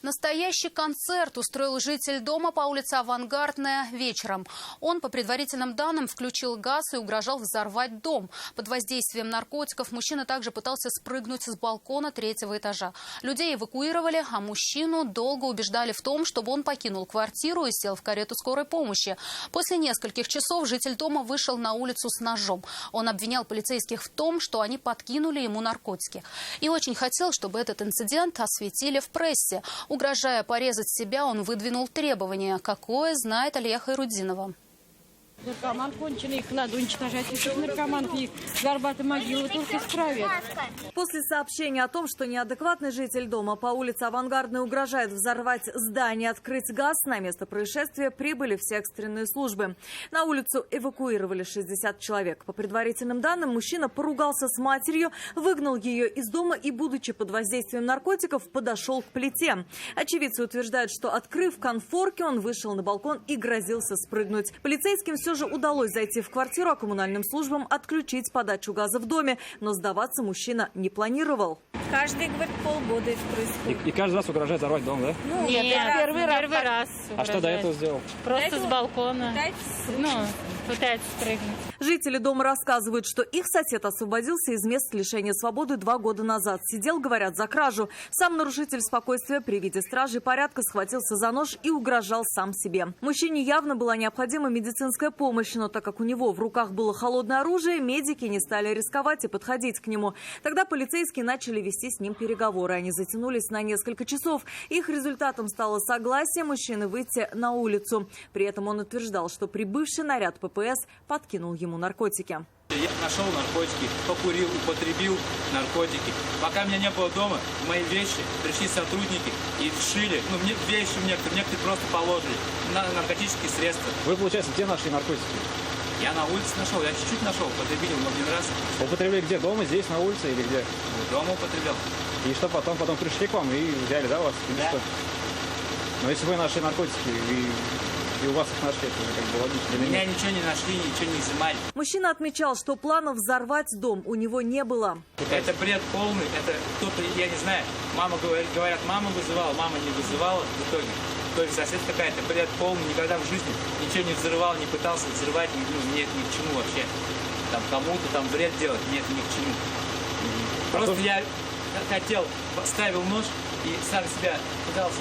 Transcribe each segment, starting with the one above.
Настоящий концерт устроил житель дома по улице Авангардная вечером. Он, по предварительным данным, включил газ и угрожал взорвать дом. Под воздействием наркотиков мужчина также пытался спрыгнуть с балкона 3-го этажа. Людей эвакуировали, а мужчину долго убеждали в том, чтобы он покинул квартиру и сел в карету скорой помощи. После нескольких часов житель дома вышел на улицу с ножом. Он обвинял полицейских в том, что они подкинули ему наркотики. И очень хотел, чтобы этот инцидент осветили в прессе. Угрожая порезать себя, он выдвинул требования, какое знает Алия Хайрудинова. Наркоман конченый, их надо уничтожать. Еще наркоманов их горбатые могилы только исправят. После сообщения о том, что неадекватный житель дома по улице Авангардной угрожает взорвать здание, открыть газ, на место происшествия прибыли все экстренные службы. На улицу эвакуировали 60 человек. По предварительным данным, мужчина поругался с матерью, выгнал ее из дома и, будучи под воздействием наркотиков, подошел к плите. Очевидцы утверждают, что, открыв конфорки, он вышел на балкон и грозился спрыгнуть. Полицейским все же удалось зайти в квартиру, а коммунальным службам отключить подачу газа в доме. Но сдаваться мужчина не планировал. Каждый, говорит, полгода это происходит. И каждый раз угрожает взорвать дом, да? Ну, Нет, первый раз. А что до этого сделал? Просто с балкона. Пытается спрыгнуть. Жители дома рассказывают, что их сосед освободился из мест лишения свободы 2 года назад. Сидел, говорят, за кражу. Сам нарушитель спокойствия при виде стражи порядка схватился за нож и угрожал сам себе. Мужчине явно была необходима медицинская помощь, но так как у него в руках было холодное оружие, медики не стали рисковать и подходить к нему. Тогда полицейские начали вести с ним переговоры. Они затянулись на несколько часов. Их результатом стало согласие мужчины выйти на улицу. При этом он утверждал, что прибывший наряд ППС подкинул ему наркотики. Я нашел наркотики, покурил, употребил наркотики. Пока меня не было дома, в мои вещи пришли сотрудники и вшили. Мне вещи некоторые просто положили на наркотические средства. Вы, получается, где нашли наркотики? Я на улице нашел, я чуть-чуть нашел, употребил 1 раз. Употребили где? Дома, здесь, на улице или где? Дома употреблял. И что потом? Потом пришли к вам и взяли, да, вас? Или да. Что? Но если вы нашли наркотики и у вас их нашли, это уже как бы логично. Меня ничего не нашли, ничего не изымали. Мужчина отмечал, что планов взорвать дом у него не было. Это бред полный, это кто-то, я не знаю, мама говорят, мама вызывала, мама не вызывала в итоге. То есть сосед какая-то, бред полный, никогда в жизни ничего не взрывал, не пытался взрывать, мне это ни к чему вообще. Там кому-то там вред делать, мне это ни к чему. Просто я хотел, ставил нож и сам себя пытался,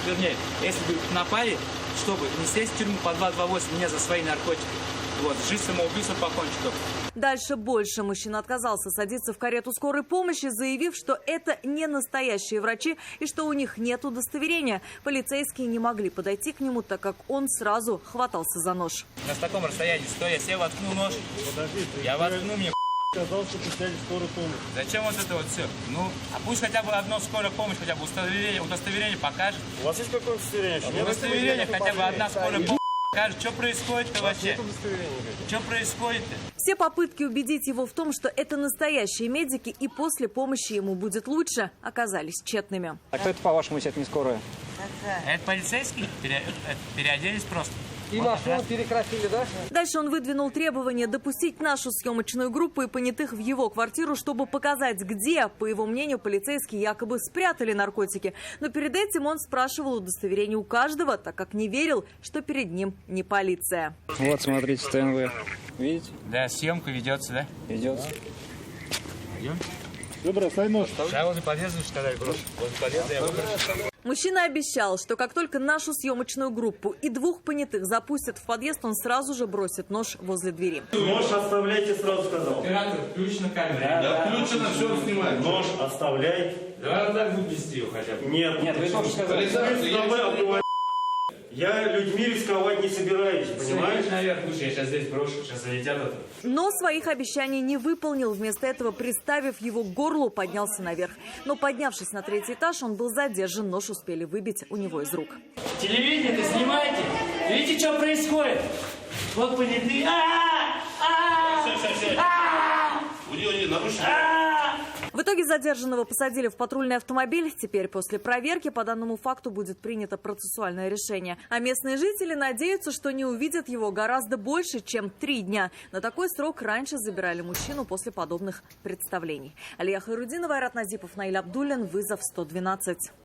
вернее, если бы напали, чтобы не сесть в тюрьму по 228 меня за свои наркотики. Жизнь самоубийством покончит. Дальше больше. Мужчина отказался садиться в карету скорой помощи, заявив, что это не настоящие врачи и что у них нет удостоверения. Полицейские не могли подойти к нему, так как он сразу хватался за нож. На таком расстоянии, стой, я себе воткну нож. Я воткну, мне сказал, что писали скорую помощь. Зачем вот это вот все? А пусть хотя бы одно скорая помощь, хотя бы удостоверение покажет. У вас есть какое-то удостоверение? Удостоверение, хотя бы одна скорая помощь. Скажет, что происходит-то вообще? Что происходит-то? Все попытки убедить его в том, что это настоящие медики и после помощи ему будет лучше, оказались тщетными. А кто это, по-вашему, если это не скорая? Это полицейские, переоделись просто. И машину перекрасили, да? Дальше он выдвинул требование допустить нашу съемочную группу и понятых в его квартиру, чтобы показать, где, по его мнению, полицейские якобы спрятали наркотики. Но перед этим он спрашивал удостоверение у каждого, так как не верил, что перед ним не полиция. Вот, смотрите, ТНВ. Видите? Да, съемка ведется, да? Ведется. Пойдем. Добрый, стой нож. Я возле подъезда сказали, брошу. Возле подъезда я выброшу. Мужчина обещал, что как только нашу съемочную группу и 2 понятых запустят в подъезд, он сразу же бросит нож возле двери. Нож оставляйте, сразу сказал. Оператор, включена камера. Да, включено, все снимаем. Нож оставляй. Давай так выпусти его хотя бы. Нет, вы тоже сказали. Я людьми рисковать не собираюсь, понимаешь? Наверх лучше, я сейчас здесь брошу, сейчас залетят это. Но своих обещаний не выполнил. Вместо этого, приставив его к горлу, поднялся наверх. Но поднявшись на 3-й этаж, он был задержан. Нож успели выбить у него из рук. Телевидение-то снимайте. Видите, что происходит? Вот понятые. У нее не нарушено. В итоге задержанного посадили в патрульный автомобиль. Теперь после проверки по данному факту будет принято процессуальное решение. А местные жители надеются, что не увидят его гораздо больше, чем 3 дня. На такой срок раньше забирали мужчину после подобных представлений. Алия Хайрудинова, Айрат Назипов, Наиль Абдуллин. Вызов 112.